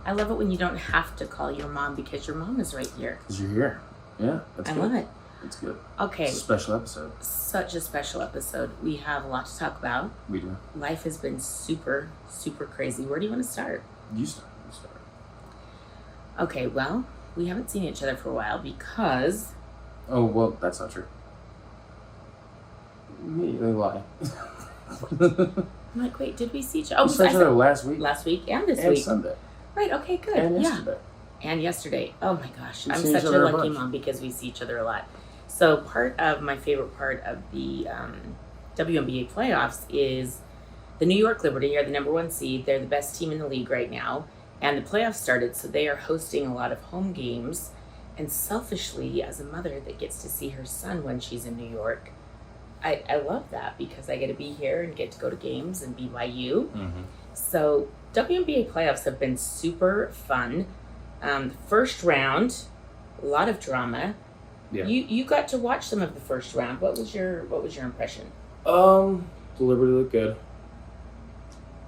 I love it when you don't have to call your mom because your mom is right here. Because you're here. Yeah, that's good. I love it. It's good. Okay. It's a special episode. Such a special episode. We have a lot to talk about. We do. Life has been super, super crazy. Where do you want to start? You start. Okay, well, we haven't seen each other for a while because... Oh, well, that's not true. They lie. I'm like, wait, did we see each other? Oh, we saw each other last week. Last week and this and week. Sunday. Right, okay, good. And yesterday. And yesterday. Oh my gosh, We I'm see such each a other a lucky bunch. mom because we see each other a lot. So my favorite part of the WNBA playoffs is the New York Liberty are the number 1 seed. They're the best team in the league right now. And the playoffs started, so they are hosting a lot of home games. And selfishly, as a mother that gets to see her son when she's in New York, I love that because I get to be here and get to go to games and BYU. Mm-hmm. So WNBA playoffs have been super fun. First round, a lot of drama. Yeah. You got to watch some of the first round. What was your impression? The Liberty looked good.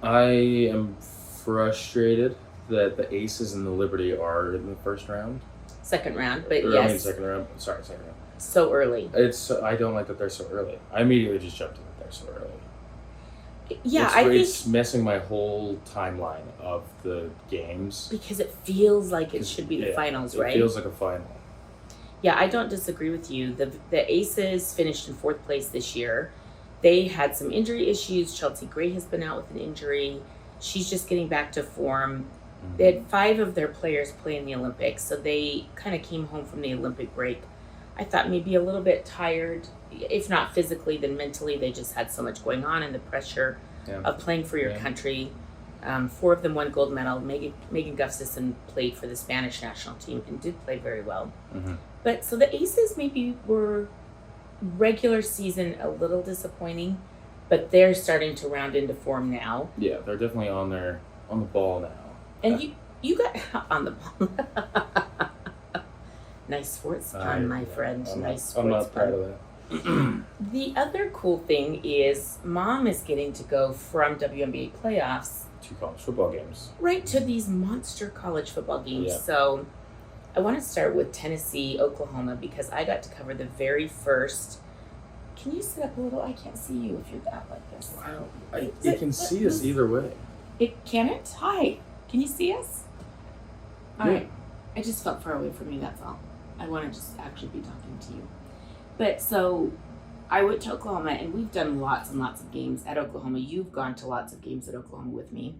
I am frustrated that the Aces and the Liberty are in the first round. Second round, but Or, yes. I mean, second round. Sorry, second round. So early. I don't like that they're so early. I immediately just jumped in that they're so early. Yeah, It's messing my whole timeline of the games. Because it feels like it should be the finals, right? It feels like a final. Yeah, I don't disagree with you. The Aces finished in 4th place this year. They had some injury issues. Chelsea Gray has been out with an injury. She's just getting back to form. Mm-hmm. They had 5 of their players play in the Olympics, so they kind of came home from the Olympic break. I thought maybe a little bit tired, if not physically, then mentally. They just had so much going on and the pressure of playing for your country. 4 of them won gold medal. Megan Gustafson played for the Spanish national team and did play very well. Mm-hmm. But so the Aces maybe were regular season a little disappointing, but they're starting to round into form now. Yeah, they're definitely on the ball now. And you got on the ball. Nice sports pun, my friend. Nice sports I'm not pun. proud of that. The other cool thing is Mom is getting to go from WNBA playoffs 2 college football games. right to these monster college football games. Yeah. So I want to start with Tennessee, Oklahoma, because I got to cover the very first. Can you sit up a little? I can't see you if you're that like this. Wow. You can see us either way. Can it? Hi. Can you see us? All Yeah. right. I just felt far away from you, that's all. I want to just actually be talking to you. But so I went to Oklahoma, and we've done lots and lots of games at Oklahoma. You've gone to lots of games at Oklahoma with me.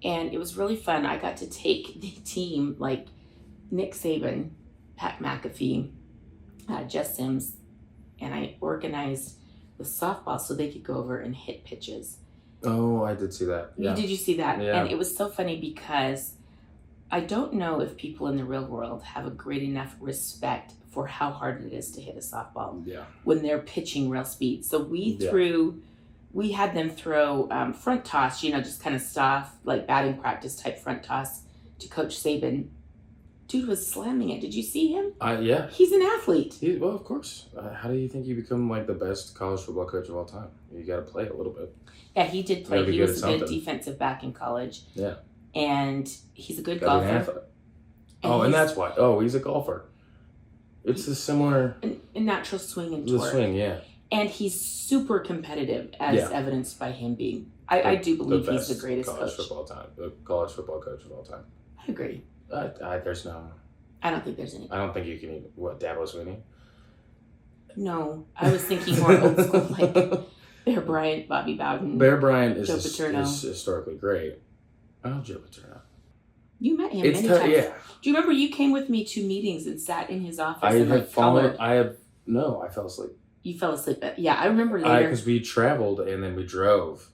And it was really fun. I got to take the team, like Nick Saban, Pat McAfee, Jess Sims, and I organized the softball so they could go over and hit pitches. Oh, I did see that. Yeah. Did you see that? Yeah. And it was so funny because I don't know if people in the real world have a great enough respect for how hard it is to hit a softball when they're pitching real speed. So we had them throw front toss, just kind of stuff, like batting practice type front toss to Coach Saban. Dude was slamming it. Did you see him? Yeah. He's an athlete. Well, of course. How do you think you become like the best college football coach of all time? You got to play a little bit. Yeah, he did play. He was a good something. defensive back in college. Yeah. And he's a good Gotta be an golfer. athlete. And that's why. Oh, he's a golfer. It's a similar... A natural swing and The torque. swing, yeah. And he's super competitive, as evidenced by him being. I do believe he's the greatest college coach. the college football coach of all time. I agree. There's no... I don't think there's any. I don't think you can even... What, Dabo Swinney? No, I was thinking more old school, like Bear Bryant, Bobby Bowden. Bear Bryant is Joe Paterno. historically great. Oh, Joe Paterno. You met him many times. Yeah. Do you remember you came with me to meetings and sat in his office? I fell asleep. You fell asleep. Yeah, I remember later. Because we traveled and then we drove,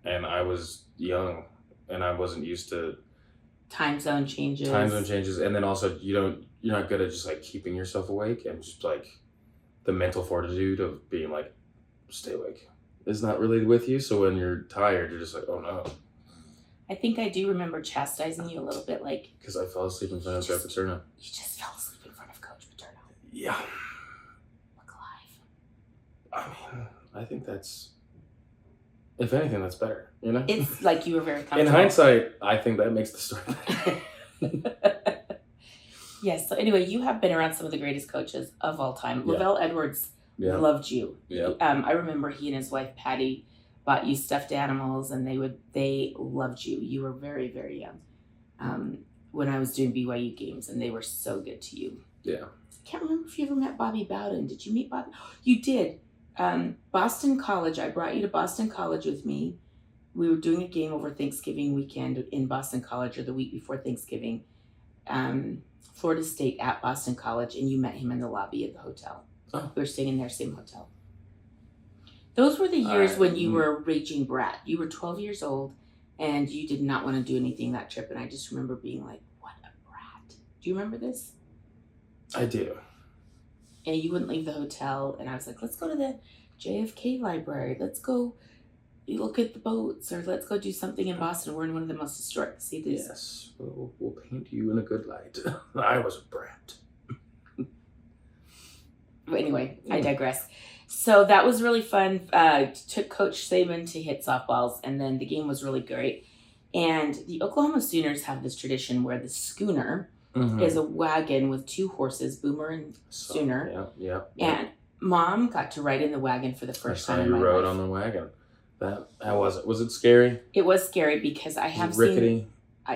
and I was young, and I wasn't used to time zone changes. And then also you're not good at just like keeping yourself awake, and just like the mental fortitude of being like, stay awake is not really with you. So when you're tired, you're just like, oh no. I think I do remember chastising you a little bit, like... Because I fell asleep in front of Joe Paterno. You just fell asleep in front of Coach Paterno. Yeah. Look alive. I mean, I think that's If anything, that's better, you know? It's like you were very comfortable. In hindsight, I think that makes the story better. Yes. So anyway, you have been around some of the greatest coaches of all time. Yeah. Lavelle Edwards loved you. Yeah. I remember he and his wife Patty bought you stuffed animals, and they loved you. You were very, very young when I was doing BYU games, and they were so good to you. Yeah. I can't remember if you ever met Bobby Bowden. Did you meet Bobby? You did. Boston College. I brought you to Boston College with me. We were doing a game over Thanksgiving weekend in Boston College, or the week before Thanksgiving. Florida State at Boston College, and you met him in the lobby of the hotel. Oh. We were staying in their same hotel. Those were the years when you were a raging brat. You were 12 years old, and you did not want to do anything that trip. And I just remember being like, what a brat. Do you remember this? I do. And you wouldn't leave the hotel. And I was like, let's go to the JFK library. Let's go look at the boats, or let's go do something in Boston. We're in one of the most historic cities. Yes. We'll paint you in a good light. I was a brat. But anyway, I digress. So that was really fun. Took Coach Saban to hit softballs, and then the game was really great. And the Oklahoma Sooners have this tradition where the schooner is a wagon with two horses, Boomer and Sooner. Yeah. And Mom got to ride in the wagon for the first time in my life. You rode on the wagon. How was it? Was it scary? It was scary because I have rickety?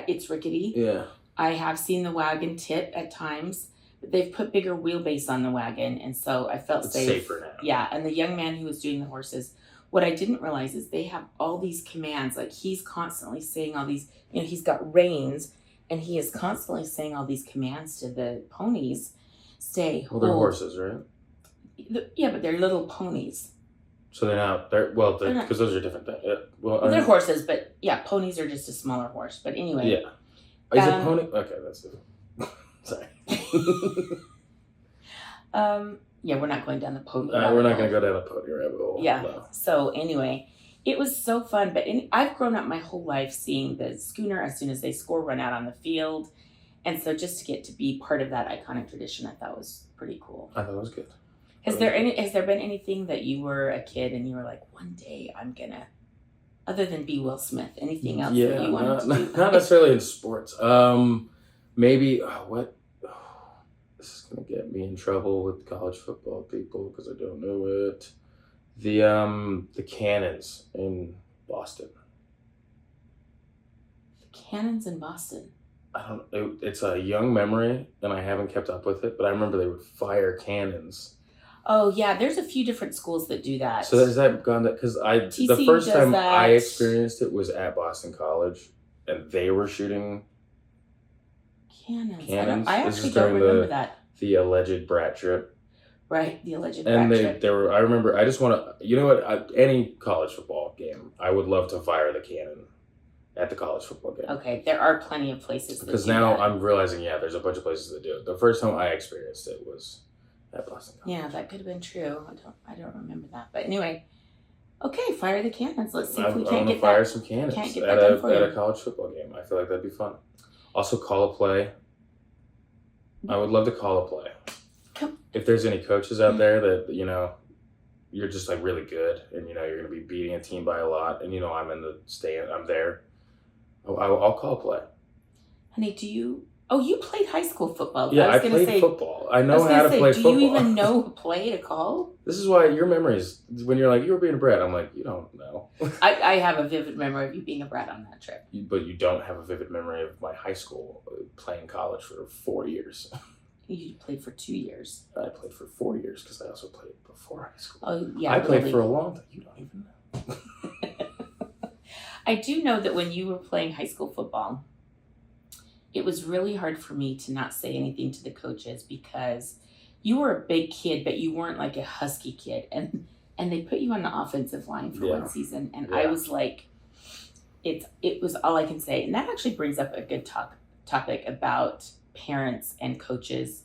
It's rickety. Yeah. I have seen the wagon tip at times. But they've put bigger wheelbase on the wagon, and so I felt it's safe. Safer now. Yeah, and the young man who was doing the horses, what I didn't realize is they have all these commands. Like, he's constantly saying all these, he's got reins, and he is constantly saying all these commands to the ponies. Stay, Well, they're horses, right? Yeah, but they're little ponies. So they're not, because those are different things. Well, they're horses, but yeah, ponies are just a smaller horse. But anyway. Yeah. Is it pony? Okay, that's it. Sorry. Yeah, we're not going down the pony. We're not going to go down the pony rabbit hole. Yeah. No. So anyway, it was so fun. But I've grown up my whole life seeing the schooner as soon as they score run out on the field, and so just to get to be part of that iconic tradition, I thought was pretty cool. I thought it was good. Has there been anything that you were a kid and you were like, one day I'm gonna, other than be Will Smith, anything else that you wanted to do? Not necessarily in sports. Maybe this is gonna get me in trouble with college football people because I don't know it. The Cannons in Boston. The Cannons in Boston. It's a young memory, and I haven't kept up with it. But I remember they would fire cannons. Oh yeah, there's a few different schools that do that. So has that gone that? Because the first time I experienced it was at Boston College, and they were shooting cannons. I actually don't remember that. The alleged brat trip. Right, the alleged brat trip. They were. I remember. I just want to. You know what? Any college football game, I would love to fire the cannon at the college football game. Okay, there are plenty of places. Because now I'm realizing, there's a bunch of places that do it. The first time I experienced it was at Boston College. Yeah, that could have been true. I don't remember that. But anyway, okay, fire the cannons. Let's see if we can't get fire some cannons at a college football game. I feel like that'd be fun. Also, call a play. I would love to call a play. If there's any coaches out there that you're just like really good, and you're going to be beating a team by a lot, and I'm in the stand, I'm there. I'll call a play. Honey, do you? Oh, you played high school football. Yeah, I played football. I know how to play football. Do you even know a play to call? This is why your memories, when you're like, you were being a brat, I'm like, you don't know. I have a vivid memory of you being a brat on that trip. But you don't have a vivid memory of my high school playing college for 4 years. You played for 2 years. I played for 4 years because I also played before high school. Oh, yeah. I played for a long time. You don't even know. I do know that when you were playing high school football, it was really hard for me to not say anything to the coaches because you were a big kid, but you weren't like a husky kid. And they put you on the offensive line for one season. And I was like, it was all I can say. And that actually brings up a good topic about parents and coaches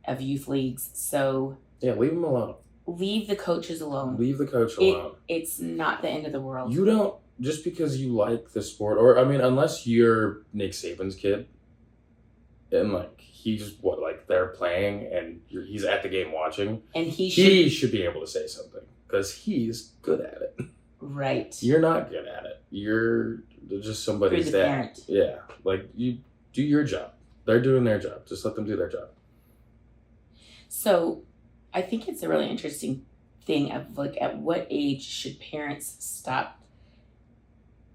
of youth leagues. So yeah, leave them alone. Leave the coaches alone. Leave the coach alone. It's not the end of the world. You don't, just because you like the sport, or unless you're Nick Saban's kid, and like he's they're playing and he's at the game watching, and he should be able to say something because he's good at it. Right. You're not good at it. You're just somebody's You're the dad. parent. Yeah. Like, you do your job. They're doing their job. Just let them do their job. So I think it's a really interesting thing of like, at what age should parents stop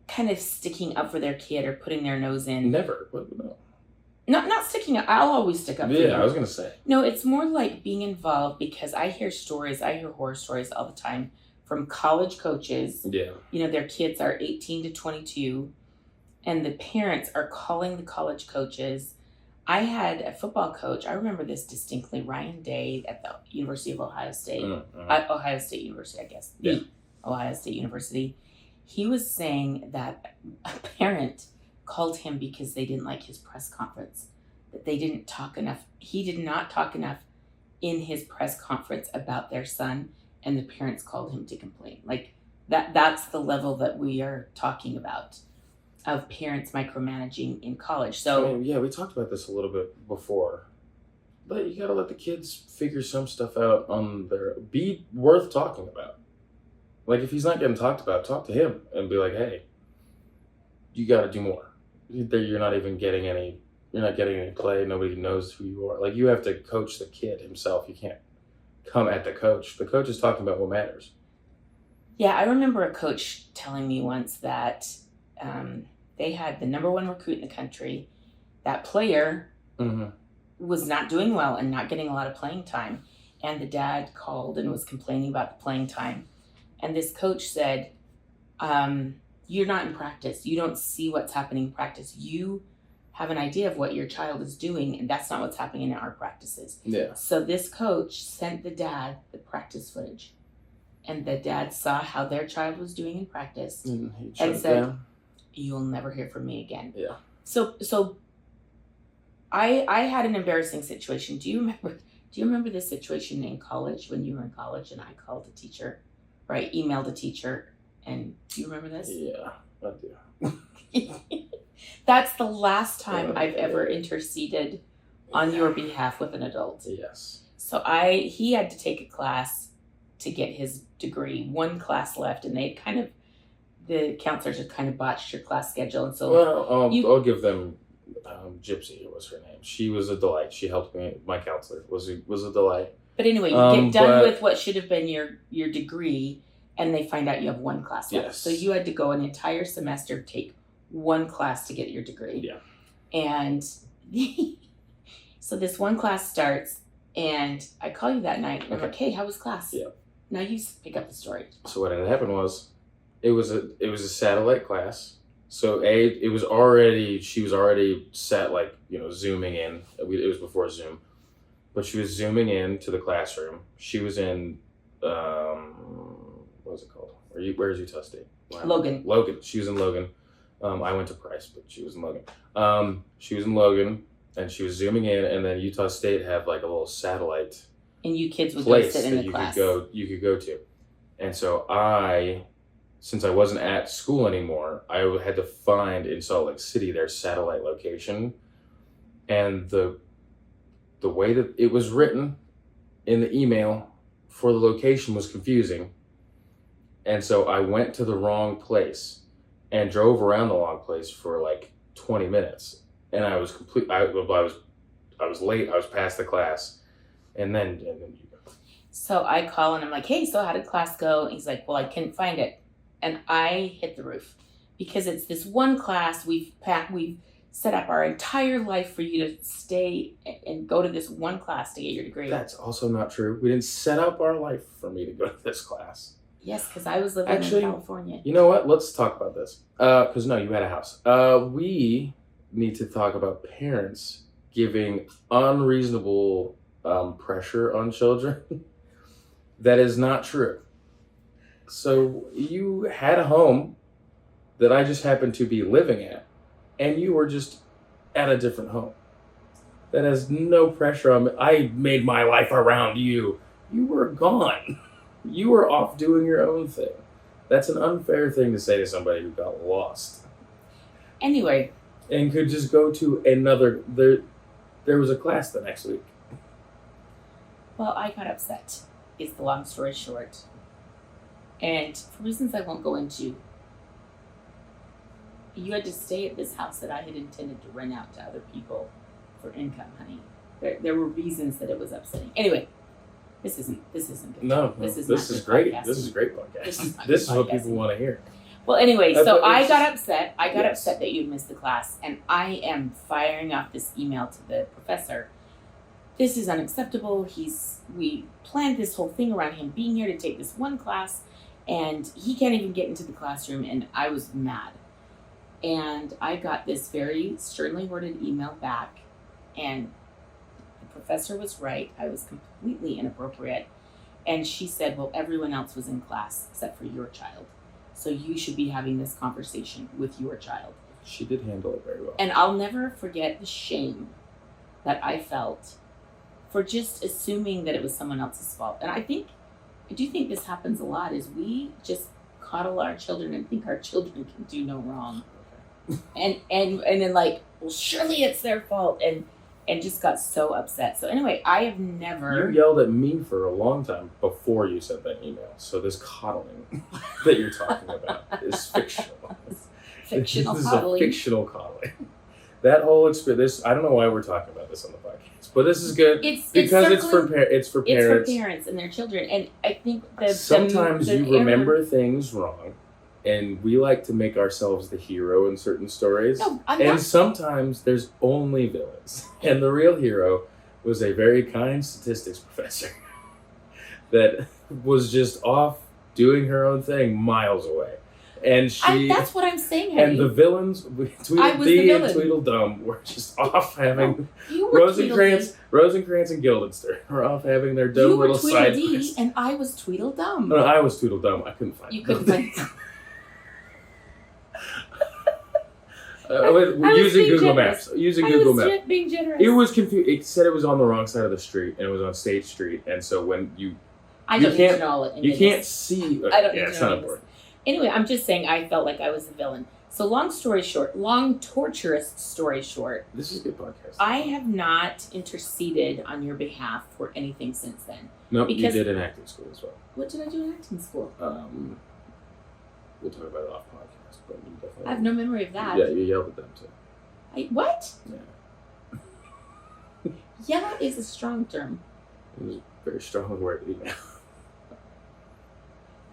kind of sticking up for their kid or putting their nose in? Never. No. Not sticking up. I'll always stick up for you. Yeah, I was going to say. No, it's more like being involved, because I hear horror stories all the time from college coaches. Yeah. You know, their kids are 18 to 22, and the parents are calling the college coaches. I had a football coach, I remember this distinctly, Ryan Day at the University of Ohio State. Ohio State University, I guess. Yeah. Ohio State University. He was saying that a parent called him because they didn't like his press conference, that they didn't talk enough. He did not talk enough in his press conference about their son, and the parents called him to complain. Like, that's the level that we are talking about, of parents micromanaging in college. So I mean, yeah, we talked about this a little bit before, but you gotta let the kids figure some stuff out on be worth talking about. Like, if he's not getting talked about, talk to him and be like, hey, you gotta do more. You're not getting any play. Nobody knows who you are. Like, you have to coach the kid himself. You can't come at the coach. The coach is talking about what matters. Yeah, I remember a coach telling me once that they had the number one recruit in the country. That player was not doing well and not getting a lot of playing time. And the dad called and was complaining about the playing time. And this coach said, you're not in practice. You don't see what's happening in practice. You have an idea of what your child is doing, and that's not what's happening in our practices. Yeah. So this coach sent the dad the practice footage, and the dad saw how their child was doing in practice and said, you'll never hear from me again. Yeah. So I had an embarrassing situation. Do you remember this situation in college, when you were in college and I called a teacher, or I emailed a teacher? And do you remember this? Yeah, I do. That's the last time I've ever interceded on your behalf with an adult. Yes. So he had to take a class to get his degree. One class left, and the counselors had kind of botched your class schedule, and so I'll give them. Gypsy was her name. She was a delight. She helped me. My counselor was a delight. But anyway, you get done with what should have been your degree, and they find out you have one class left. Yes. So you had to go an entire semester, take one class to get your degree. Yeah. And so this one class starts, and I call you that night, and I'm like, hey, how was class? Yeah. Now you pick up the story. So what had happened was, it was a satellite class. So she was already set, like, zooming in. It was before Zoom, but she was zooming in to the classroom. She was in, what was it called? Where's Utah State? Logan. She was in Logan. I went to Price, but she was in Logan. She was in Logan, and she was zooming in, and then Utah State had like a little satellite and you kids would place go sit in that the class. you could go to. And so since I wasn't at school anymore, I had to find in Salt Lake City their satellite location. And the way that it was written in the email for the location was confusing. And so I went to the wrong place and drove around the wrong place for like 20 minutes. And I was I was late. I was past the class. And then you go. So I call and I'm like, hey, so how did class go? And he's like, well, I couldn't find it. And I hit the roof because it's this one class we've set up our entire life for you to stay and go to this one class to get your degree. That's also not true. We didn't set up our life for me to go to this class. Yes, because I was living in California. You know what? Let's talk about this. Because no, you had a house. We need to talk about parents giving unreasonable pressure on children. That is not true. So you had a home that I just happened to be living at, and you were just at a different home. That has no pressure on me. I made my life around you. You were gone. You were off doing your own thing. That's an unfair thing to say to somebody who got lost. Anyway. And could just go to another... There was a class the next week. Well, I got upset, is the long story short. And for reasons I won't go into, you had to stay at this house that I had intended to rent out to other people for income, honey. There were reasons that it was upsetting. Anyway, this isn't good. No, this is great. podcasting. This is great podcast. This is what people want to hear. Well, anyway, so I got just, upset. I got upset that you'd missed the class, and I am firing off this email to the professor. This is unacceptable. We planned this whole thing around him being here to take this one class, and he can't even get into the classroom, and I was mad. And I got this very sternly worded email back, and the professor was right. I was completely inappropriate. And she said, well, everyone else was in class except for your child. So you should be having this conversation with your child. She did handle it very well. And I'll never forget the shame that I felt for just assuming that it was someone else's fault. And I do think this happens a lot, is we just coddle our children and think our children can do no wrong. And then like, well, surely it's their fault, and just got so upset. So anyway, I have never... You yelled at me for a long time before you sent that email. So this coddling that you're talking about is fictional. Fictional this coddling. Is a fictional coddling. That whole experience, I don't know why we're talking about this on the podcast, but this is good because it's for parents. It's for parents and their children. And I think sometimes you remember things wrong. And we like to make ourselves the hero in certain stories. No, and sometimes there's only villains. And the real hero was a very kind statistics professor that was just off doing her own thing miles away. And that's what I'm saying, honey. And the villains, Tweedledee and Tweedledum, were just off having Rosencrantz and Guildenstern were off having their dumb little side quests. You were Tweedledee and I was Tweedledum. No, I was Tweedledum. I couldn't find it. You couldn't find it. Using Google Maps. Google Maps. Being generous. It was confused. It said it was on the wrong side of the street, and it was on State Street. And so when you can't see. I don't need to know it's not important. Anyway, I'm just saying I felt like I was the villain. So long torturous story short. This is a good podcast. I have not interceded on your behalf for anything since then. Nope, you did in acting school as well. What did I do in acting school? We'll talk about it off podcast, but you definitely... I have no memory of that. Yeah, you yelled at them too. What? Yeah. Yell is a strong term. It was a very strong word email.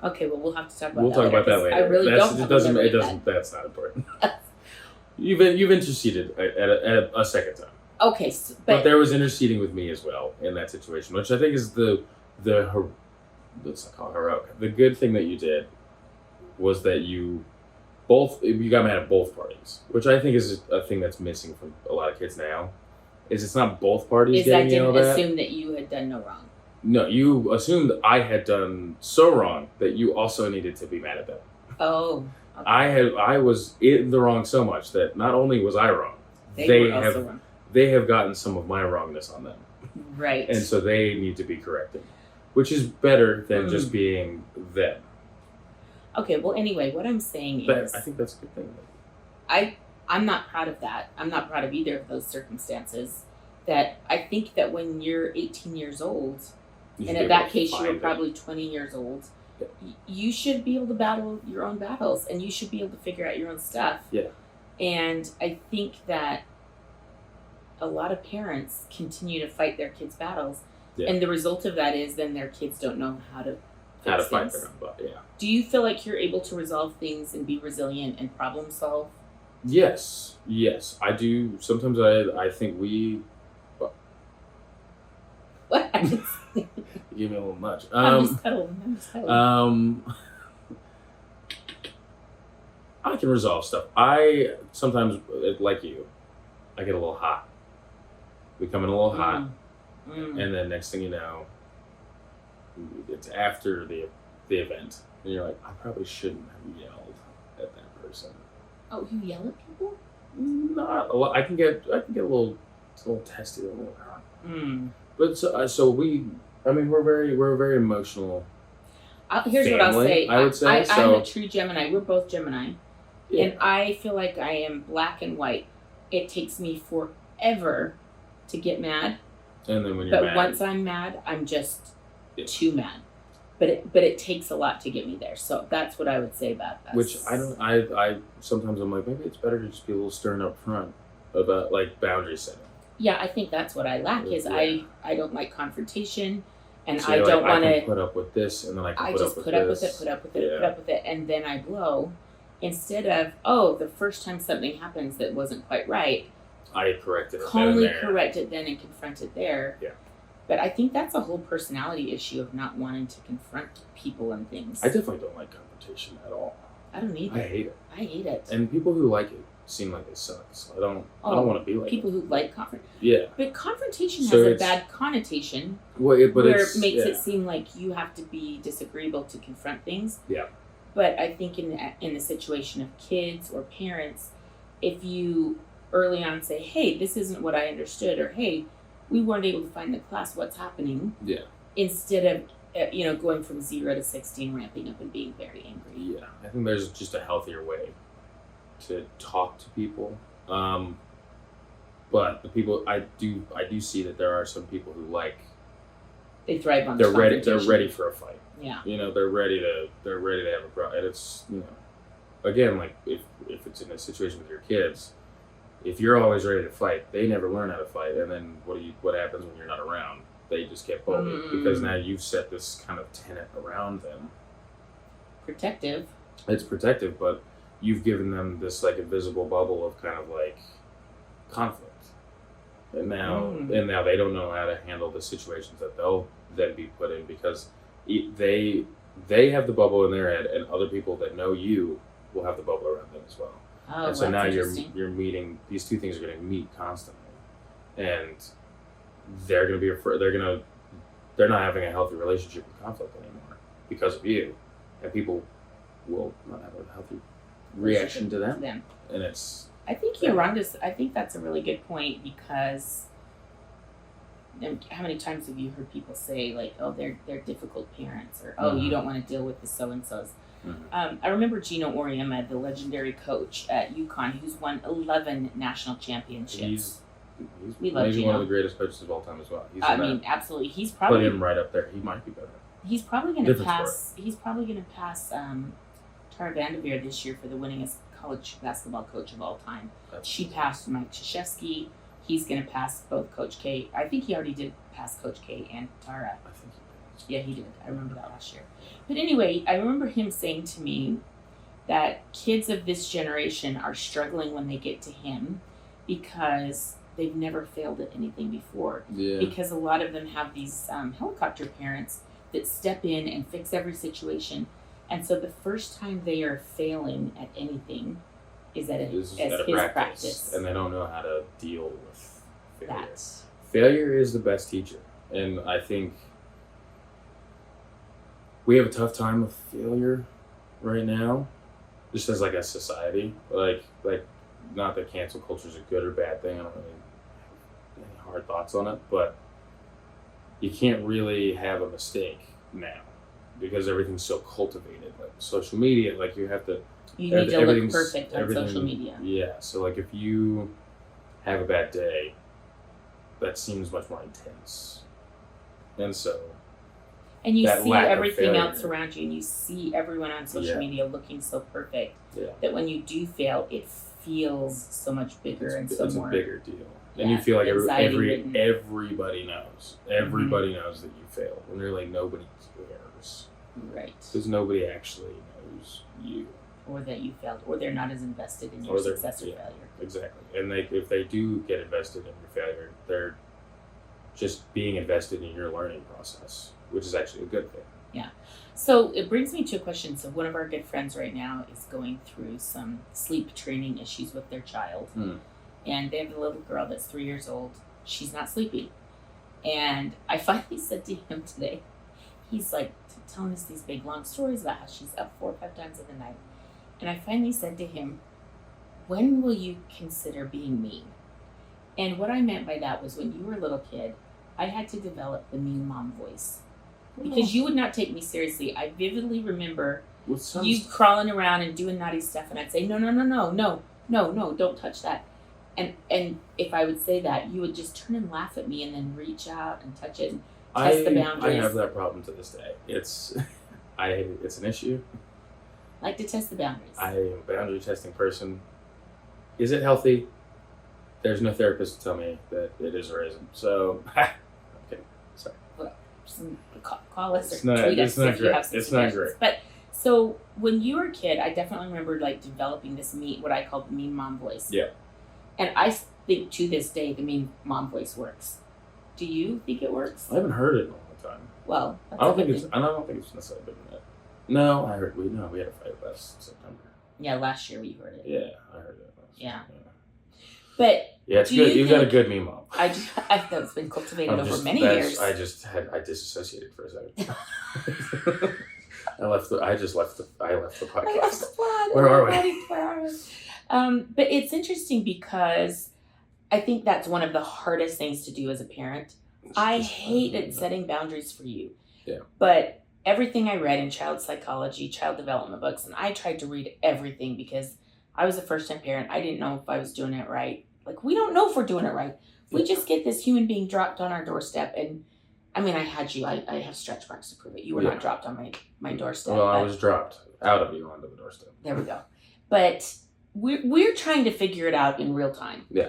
Okay, well, we'll have to talk about that later. We'll talk about that later. I really don't. That's not important. You've interceded at a second time. Okay, but there was interceding with me as well in that situation, which I think is let's not call it heroic. The good thing that you did was that you got mad at both parties, which I think is a thing that's missing from a lot of kids now. Is it's not both parties getting yelled at. I didn't assume that you had done no wrong. No, you assumed that I had done so wrong that you also needed to be mad at them. Oh. Okay. I was in the wrong so much that not only was I wrong, they were also wrong. They have gotten some of my wrongness on them. Right. And so they need to be corrected, which is better than just being them. Okay, well, anyway, what I'm saying is... I think that's a good thing. I'm not proud of that. I'm not proud of either of those circumstances. That I think that when you're 18 years old, and in that case you were probably 20 years old, you should be able to battle your own battles, and you should be able to figure out your own stuff. Yeah. And I think that a lot of parents continue to fight their kids' battles, and the result of that is then their kids don't know how to fight their own butt. Yeah. Do you feel like you're able to resolve things and be resilient and problem solve? Yes, I do. Sometimes I think we. What? You give me a little nudge. I'm just cuddling. I can resolve stuff. I sometimes, like you, I get a little hot. We come in a little hot, and then next thing you know, it's after the event, and you're like, I probably shouldn't have yelled at that person. Oh, you yell at people? Not a lot. I can get a little testy, a little hot. But so we're a very emotional. Here's what I'll say. I would say. I'm a true Gemini. We're both Gemini. Yeah. And I feel like I am black and white. It takes me forever to get mad. And then when you're mad. But once I'm mad, I'm just too mad. but it takes a lot to get me there. So that's what I would say about that. Which I sometimes I'm like, maybe it's better to just be a little stern up front about like boundary setting. Yeah, I think that's what I lack is Yeah. I don't like confrontation, and So I you're don't like, want I can to. put up with this, and then I can I put just up with put up this. with it, put up with it, Yeah. put up with it, and then I blow. Instead of the first time something happens that wasn't quite right, I corrected it. calmly there. correct it then and confront it there. Yeah. But I think that's a whole personality issue of not wanting to confront people and things. I definitely don't like confrontation at all. I don't either. I hate it. I hate it. And people who like it seem like they suck. So I don't want to be like people it. who like confrontation. Yeah. But confrontation So has a it's- bad connotation Well, but where it's, it makes yeah. it seem like you have to be disagreeable to confront things. Yeah. But I think in the situation of kids or parents, if you early on say, "Hey, this isn't what I understood," or "Hey, we weren't able to find the class. What's happening?" Yeah. Instead of going from 0 to 16, ramping up and being very angry. Yeah. I think there's just a healthier way to talk to people. But the people I do see that there are some people who like They thrive on. they're ready confrontation. for a fight. Yeah. They're ready to have a problem. And it's again, like if it's in a situation with your kids, if you're always ready to fight, they never learn how to fight, and then what happens when you're not around? They just get bullied because now you've set this kind of tenet around them. Protective. It's protective, but you've given them this like invisible bubble of kind of like conflict, and now they don't know how to handle the situations that they'll then be put in because they have the bubble in their head, and other people that know you will have the bubble around them as well. Oh, And so now interesting. you're meeting, these two things are going to meet constantly, and they're going to be they're not having a healthy relationship with conflict anymore because of you, and people will not have a healthy reaction to them. And it's I think you're on this. I think that's a really good point because how many times have you heard people say like, "Oh, they're difficult parents," or "Oh, you don't want to deal with the so and so's." I remember Gino Auriemma, the legendary coach at UConn, who's won 11 national championships. He's We love maybe Gino. one of the greatest coaches of all time as well. Absolutely. He's Put probably him right up there. He might be better. He's probably going to Different pass. He's probably going to pass Tara Vanderveer this year for the winningest college basketball coach of all time. She passed Mike Krzyzewski. He's going to pass both Coach K. I think he already did pass Coach K and Tara. I think Yeah, he did. I remember that last year. But anyway, I remember him saying to me that kids of this generation are struggling when they get to him because they've never failed at anything before. Yeah. Because a lot of them have these helicopter parents that step in and fix every situation. And so the first time they are failing at anything is at his practice. And they don't know how to deal with failure. That. Failure is the best teacher. And I think we have a tough time with failure right now, just as like a society. Like not that cancel culture is a good or bad thing. I don't really have any hard thoughts on it, but you can't really have a mistake now because everything's so cultivated. Like social media, like you have to. You need to look perfect on social media. Yeah, so like if you have a bad day, that seems much more intense, and so. And you that see lack of everything failure. else around you, and you see everyone on social media looking so perfect that when you do fail, it feels so much bigger and so it's more. a bigger deal, and you feel like anxiety-ridden. everybody knows. Everybody knows that you failed, and they're like nobody cares, Right? because nobody actually knows you, or that you failed, or they're not as invested in your success or failure. Exactly, and if they do get invested in your failure, they're just being invested in your learning process, which is actually a good thing. Yeah. So it brings me to a question. So one of our good friends right now is going through some sleep training issues with their child. And they have a little girl that's 3 years old. She's not sleeping. And I finally said to him today, he's like telling us these big long stories about how she's up 4 or 5 times in the night. And I finally said to him, when will you consider being mean? And what I meant by that was when you were a little kid, I had to develop the mean mom voice. Because you would not take me seriously. I vividly remember you crawling around and doing naughty stuff, and I'd say, no, don't touch that. And if I would say that, you would just turn and laugh at me and then reach out and touch it. Test the I boundaries. have that problem to this day. It's an issue. Like to test the boundaries. I am a boundary testing person. Is it healthy? There's no therapist to tell me that it is or isn't. So, okay, sorry. Well, call us or It's not- tweet it's us not if you have great. some It's not suggestions. great. But so when you were a kid, I definitely remember like developing this what I call the mean mom voice. Yeah. And I think to this day the mean mom voice works. Do you think it works? I haven't heard it in a long time. Well, that's I a don't good think it's. thing. I don't think it's necessarily been that. No, I heard. We had a fight last September. Yeah, last year we heard it. Yeah, I heard it. Yeah. But Yeah, it's do good. you You've got a think- good meme mom. that's been cultivated over many years. I disassociated for a second. I left the I left the podcast. plot. Where are we? Where are we? But it's interesting because I think that's one of the hardest things to do as a parent. I hated setting boundaries for you. Yeah. But everything I read in child psychology, child development books, and I tried to read everything because I was a first-time parent. I didn't know if I was doing it right. Like, we don't know if we're doing it right. We just get this human being dropped on our doorstep. And, I mean, I had you. I have stretch marks to prove it. You were not dropped on my doorstep. Well, I was dropped out of you onto the doorstep. There we go. But we're trying to figure it out in real time. Yeah.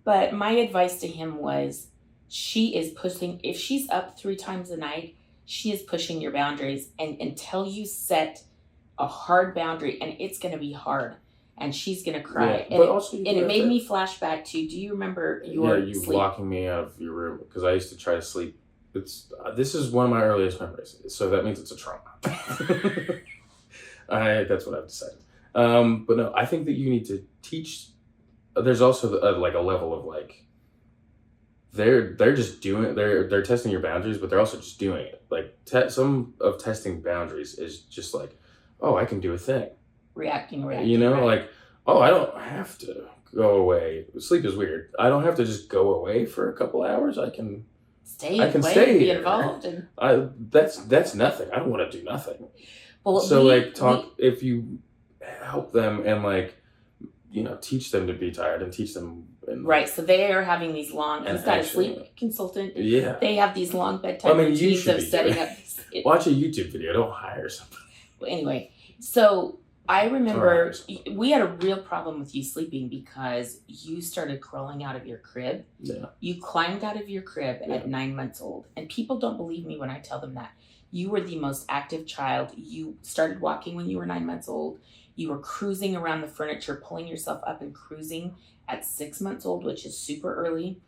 But my advice to him was, she is pushing, if she's up 3 times a night, she is pushing your boundaries. And until you set a hard boundary, and it's going to be hard, and she's going to cry. Yeah, and also it made me flash back to, do you remember your you sleep? locking me out of your room because I used to try to sleep. This is one of my earliest memories, so that means it's a trauma. That's what I've decided. But no, I think that you need to teach. There's also like a level of like they're just doing they're testing your boundaries, but they're also just doing it. Like some of testing boundaries is just like, oh, I can do a thing. Reacting. You know, right. like, oh, I don't have to go away. Sleep is weird. I don't have to just go away for a couple hours. I can stay stay be here. involved. And that's nothing. I don't want to do nothing. well, So if you help them and like, you know, teach them to be tired and teach them. right. So they are having these long, And he's got actually- a sleep consultant. Yeah. They have these long bedtime I mean, you routines should of be setting doing up. Watch a YouTube video. Don't hire somebody. Anyway, so I remember Alright. we had a real problem with you sleeping because you started crawling out of your crib. Yeah. You climbed out of your crib at 9 months old. And people don't believe me when I tell them that. You were the most active child. You started walking when you were 9 months old. You were cruising around the furniture, pulling yourself up and cruising at 6 months old, which is super early.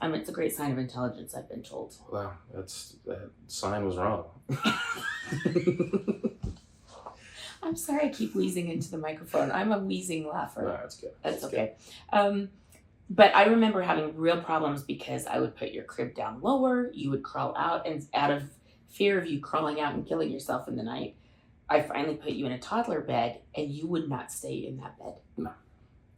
It's a great sign of intelligence, I've been told. Wow, that sign was wrong. I'm sorry I keep wheezing into the microphone. I'm a wheezing laugher. No, that's good. That's okay. But I remember having real problems because I would put your crib down lower. You would crawl out, and out of fear of you crawling out and killing yourself in the night, I finally put you in a toddler bed, and you would not stay in that bed. No.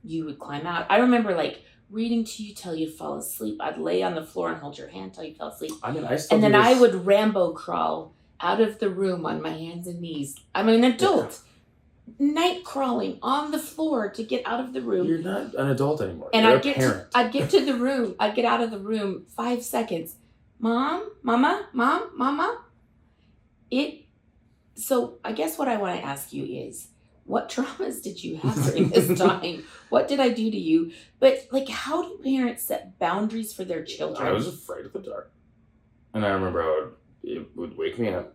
You would climb out. I remember like reading to you till you'd fall asleep. I'd lay on the floor and hold your hand till you fell asleep. I mean, I still. And then do I this- would Rambo crawl out of the room on my hands and knees. I'm an adult. Night crawling on the floor to get out of the room. You're not an adult anymore. And You're I'd a get parent. I'd get to the room. I'd get out of the room 5 seconds. Mom, mama, mom, mama. So I guess what I want to ask you is, what traumas did you have during this time? What did I do to you? But like, how do parents set boundaries for their children? I was afraid of the dark, and I remember it would wake me up,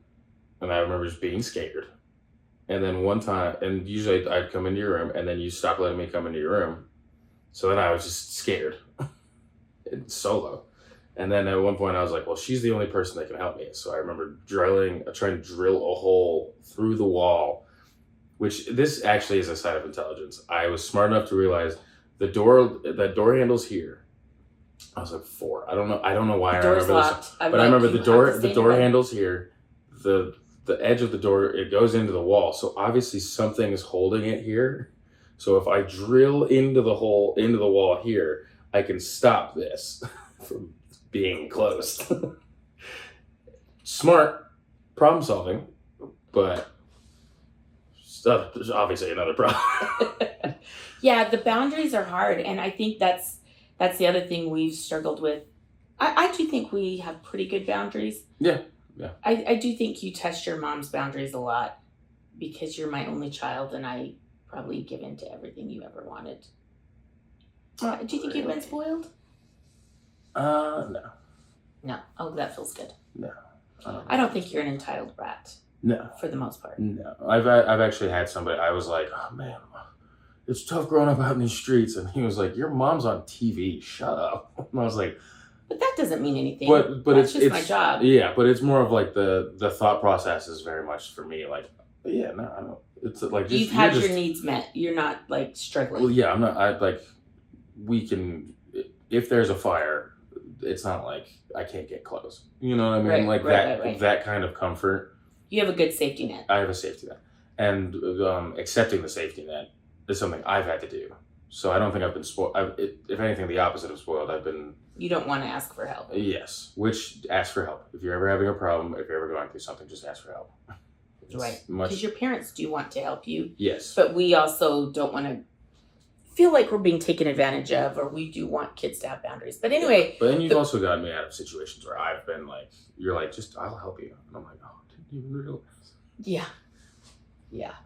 and I remember just being scared. And then one time, and usually I'd come into your room, and then you stopped letting me come into your room. So then I was just scared, solo. And then at one point I was like, well, she's the only person that can help me. So I remember trying to drill a hole through the wall, which this actually is a sign of intelligence. I was smart enough to realize that door handle's here. I was like 4. I don't know why I Door's remember locked. this. But I remember the door handle's here. The edge of the door, it goes into the wall. So obviously something is holding it here. So if I drill into the wall here, I can stop this from being closed. Smart, problem solving, but there's obviously another problem. Yeah, the boundaries are hard, and I think that's the other thing we've struggled with. I do think we have pretty good boundaries. Yeah. I do think you test your mom's boundaries a lot because you're my only child and I probably give in to everything you ever wanted. Do you think you've been spoiled? No. No. Oh, that feels good. No. I don't think you're an entitled brat. No. For the most part. No. I've actually had somebody, I was like, oh man, it's tough growing up out in these streets. And he was like, your mom's on TV. Shut up. And I was like, but that doesn't mean anything. But that's it's just my job. Yeah, but it's more of like the thought process is very much for me like, yeah, no, I don't. It's like you've had your needs met. You're not like struggling. Well, yeah, I'm not. I like we can if there's a fire, it's not like I can't get clothes. You know what I mean? Right. That kind of comfort. You have a good safety net. I have a safety net, and accepting the safety net is something I've had to do. So I don't think I've been spoiled. If anything, the opposite of spoiled. I've been. You don't want to ask for help. Yes, which ask for help. If you're ever having a problem, if you're ever going through something, just ask for help. Right. Because your parents do want to help you. Yes. But we also don't want to feel like we're being taken advantage of, or we do want kids to have boundaries. But anyway. Yeah. But then you've also gotten me out of situations where I've been like, you're like, just, I'll help you. And I'm like, oh, I didn't even realize. Yeah. Yeah.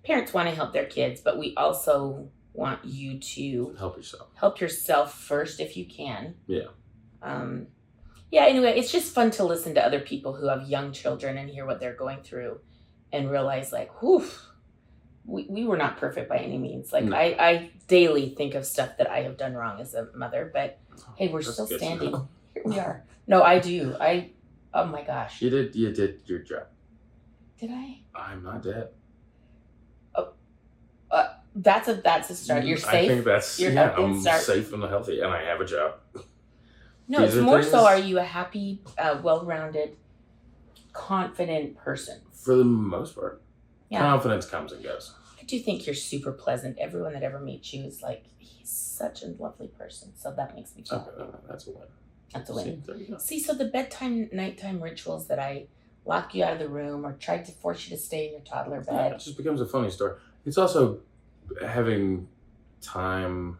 Parents want to help their kids, but we also want you to help yourself. Help yourself first if you can. Yeah. Yeah, anyway, it's just fun to listen to other people who have young children and hear what they're going through and realize like, whew, we were not perfect by any means. Like no. I daily think of stuff that I have done wrong as a mother, but hey, we're still standing. Here we are. No, I do. Oh my gosh. You did your job. Did I? I'm not dead. That's a start. You're safe. I think that's I'm safe and healthy, and I have a job. No, it's more so. Are you a happy, well-rounded, confident person? For the most part, yeah. Confidence comes and goes. I do think you're super pleasant. Everyone that ever meets you is like, he's such a lovely person. So that makes me feel happy. That's a win. That's a win. See, so the bedtime, nighttime rituals that I lock you out of the room or tried to force you to stay in your toddler bed. It just becomes a funny story. It's also having time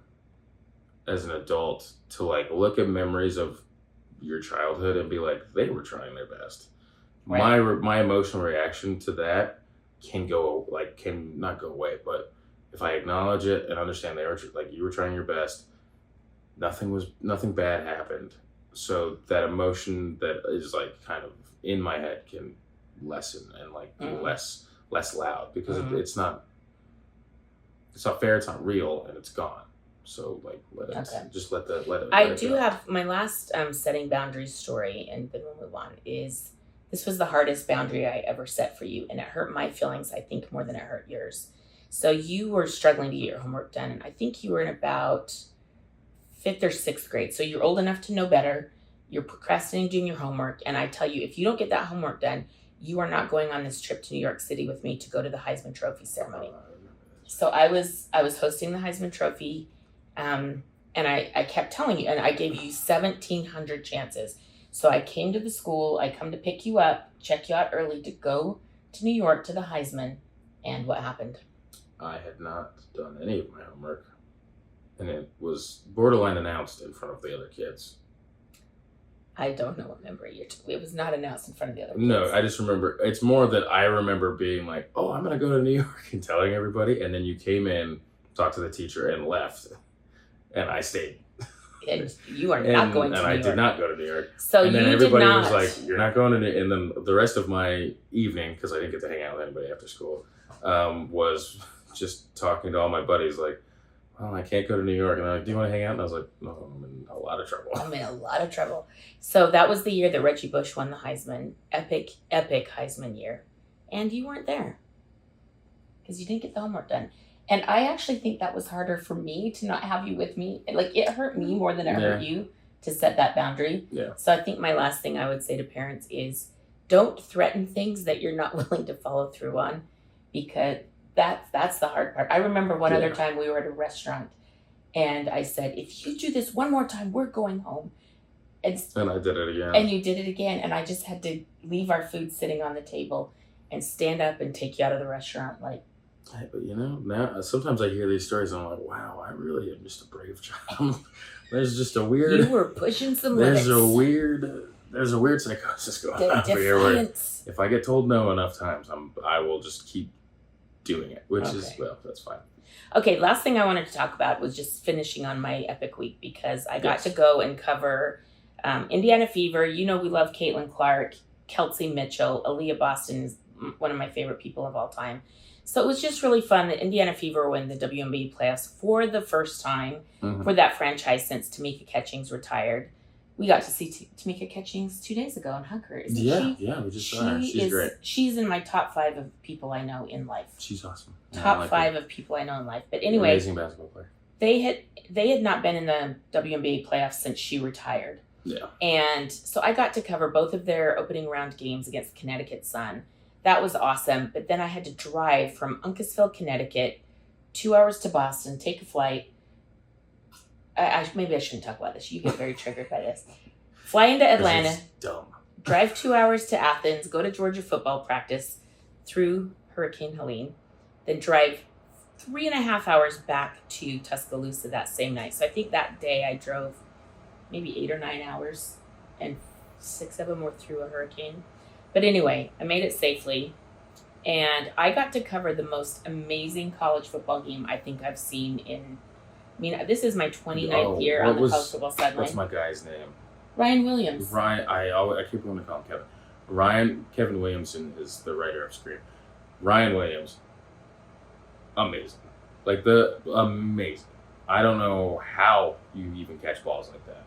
as an adult to like look at memories of your childhood and be like, they were trying their best. Right. My emotional reaction to that can not go away, but if I acknowledge it and understand they were like, you were trying your best, nothing bad happened. So that emotion that is like kind of in my head can lessen and like be less loud because it's not fair, it's not real, and it's gone. So like let it. I do have my last setting boundaries story, and then we'll move on. This was the hardest boundary I ever set for you, and it hurt my feelings, I think, more than it hurt yours. So you were struggling to get your homework done, and I think you were in about 5th or 6th grade. So you're old enough to know better. You're procrastinating doing your homework, and I tell you, if you don't get that homework done, you are not going on this trip to New York City with me to go to the Heisman Trophy ceremony. So I was hosting the Heisman Trophy, and I kept telling you, and I gave you 1,700 chances. So I came to the school, I come to pick you up, check you out early to go to New York to the Heisman, and what happened? I had not done any of my homework, and it was borderline announced in front of the other kids. I don't know what member it was not announced in front of the other kids. No, I just remember, it's more that I remember being like, oh, I'm going to go to New York and telling everybody. And then you came in, talked to the teacher and left. And I stayed. And you are not going to New York. And I did not go to New York. So and then you everybody did not. was like, you're not going to New York. And then the rest of my evening, because I didn't get to hang out with anybody after school, was just talking to all my buddies like, well, I can't go to New York. And they're like, do you want to hang out? And I was like, no, I'm in a lot of trouble. I'm in a lot of trouble. So that was the year that Reggie Bush won the Heisman. Epic Heisman year. And you weren't there. Because you didn't get the homework done. And I actually think that was harder for me to not have you with me. Like, it hurt me more than it hurt you to set that boundary. Yeah. So I think my last thing I would say to parents is don't threaten things that you're not willing to follow through on, because that's the hard part. I remember one other time we were at a restaurant and I said, if you do this one more time, we're going home. And I did it again. And you did it again. And I just had to leave our food sitting on the table and stand up and take you out of the restaurant. Like, hey, but now sometimes I hear these stories and I'm like, wow, I really am just a brave child. There's just a weird. You were pushing some limits. There's a weird psychosis going on over here where if I get told no enough times, I will just keep doing it, which is, well, that's fine. Okay, last thing I wanted to talk about was just finishing on my epic week because I got to go and cover Indiana Fever. You know we love Caitlin Clark, Kelsey Mitchell, Aaliyah Boston is one of my favorite people of all time. So it was just really fun that Indiana Fever win the WNBA Playoffs for the first time for that franchise since Tamika Catchings retired. We got to see Tamika Catchings 2 days ago and hug her. Isn't she? Yeah, we just saw her. She's great. She's in my top 5 of people I know in life. She's awesome. Top 5 of people I know in life. But anyway, amazing basketball player. They had not been in the WNBA playoffs since she retired. Yeah. And so I got to cover both of their opening round games against Connecticut Sun. That was awesome. But then I had to drive from Uncasville, Connecticut, 2 hours to Boston, take a flight. Maybe I shouldn't talk about this. You get very triggered by this. Fly into Atlanta. It's dumb. Drive 2 hours to Athens. Go to Georgia football practice through Hurricane Helene. Then drive 3.5 hours back to Tuscaloosa that same night. So I think that day I drove maybe 8 or 9 hours, and 6 of them were through a hurricane. But anyway, I made it safely, and I got to cover the most amazing college football game I think I've seen in. I mean, this is my 29th year on the college football sideline. What's my guy's name? Ryan Williams. I keep wanting to call him Kevin. Kevin Williamson is the writer of Scream. Ryan Williams, amazing. Amazing. I don't know how you even catch balls like that.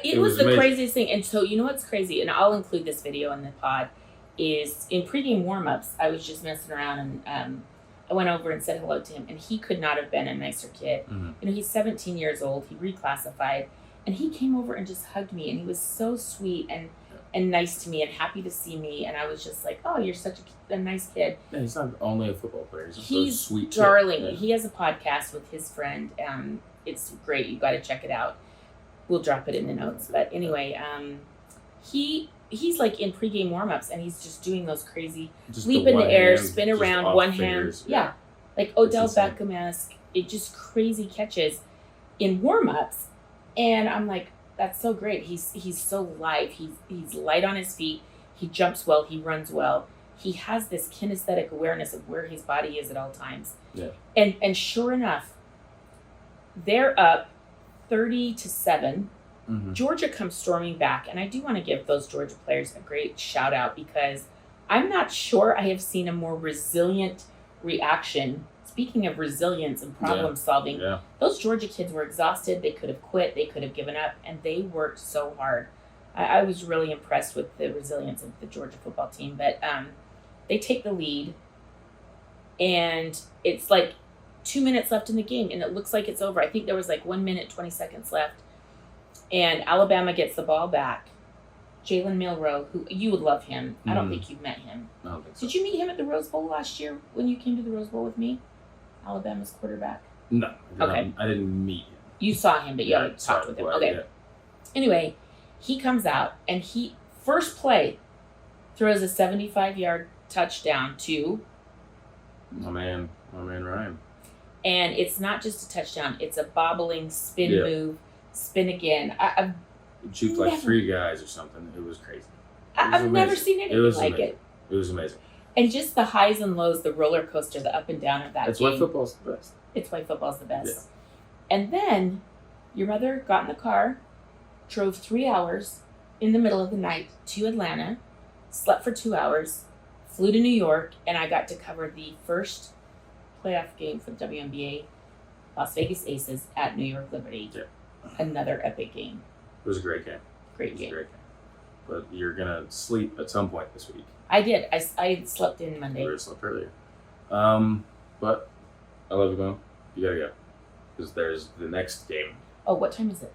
It was the craziest thing. And so, you know what's crazy? And I'll include this video in the pod. Is in pregame warm-ups, I was just messing around and I went over and said hello to him. And he could not have been a nicer kid. You know, he's 17 years old. He reclassified. And he came over and just hugged me. And he was so sweet and nice to me and happy to see me. And I was just like, oh, you're such a nice kid. Yeah, he's not only a football player. He's a sweet darling. kid. Yeah. He has a podcast with his friend. It's great. You got to check it out. We'll drop it in the notes. But anyway, he's like in pregame warm-ups and he's just doing those crazy just leap in the air, spin around, one fingers, hand. Yeah. Like Odell Beckham-esque. It just crazy catches in warm-ups. And I'm like, that's so great. He's so live. He's light on his feet. He jumps well. He runs well. He has this kinesthetic awareness of where his body is at all times. Yeah. And sure enough, they're up 30-7. Georgia comes storming back, and I do want to give those Georgia players a great shout out because I'm not sure I have seen a more resilient reaction. Speaking of resilience and problem solving, those Georgia kids were exhausted. They could have quit. They could have given up, and they worked so hard. I was really impressed with the resilience of the Georgia football team, but they take the lead, and it's like 2 minutes left in the game, and it looks like it's over. I think there was like 1 minute, 20 seconds left. And Alabama gets the ball back. Jalen Milroe, who you would love him. I don't think you've met him. I don't think so. Did you meet him at the Rose Bowl last year when you came to the Rose Bowl with me? Alabama's quarterback? No. Okay. I didn't meet him. You saw him, but you haven't talked with him. Okay. Yeah. Anyway, he comes out and he, first play, throws a 75-yard touchdown to... My man Ryan. And it's not just a touchdown. It's a bobbling spin move. Spin again. I've juked like 3 guys or something. It was crazy. I've never seen anything like it. It was amazing. And just the highs and lows, the roller coaster, the up and down of that It's game. why football's the best. It's why football's the best. Yeah. And then your mother got in the car, drove 3 hours in the middle of the night to Atlanta, slept for 2 hours, flew to New York, and I got to cover the first playoff game for the WNBA, Las Vegas Aces at New York Liberty. Yeah. Another epic game. It was a great game. Great game. But you're going to sleep at some point this week. I did. I slept in Monday. You slept earlier. But I love you, Mom. You got to go. Because there's the next game. Oh, what time is it?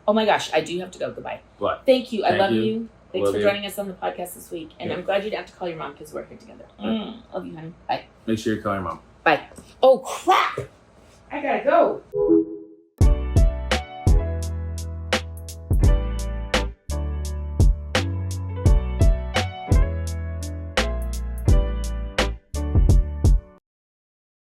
Oh my gosh, I do have to go. Goodbye. But thank you. I love you. Thanks for joining us on the podcast this week. And I'm glad you didn't have to call your mom because we're here together. Love you, honey. Bye. Make sure you call your mom. Bye. Oh, crap. I got to go.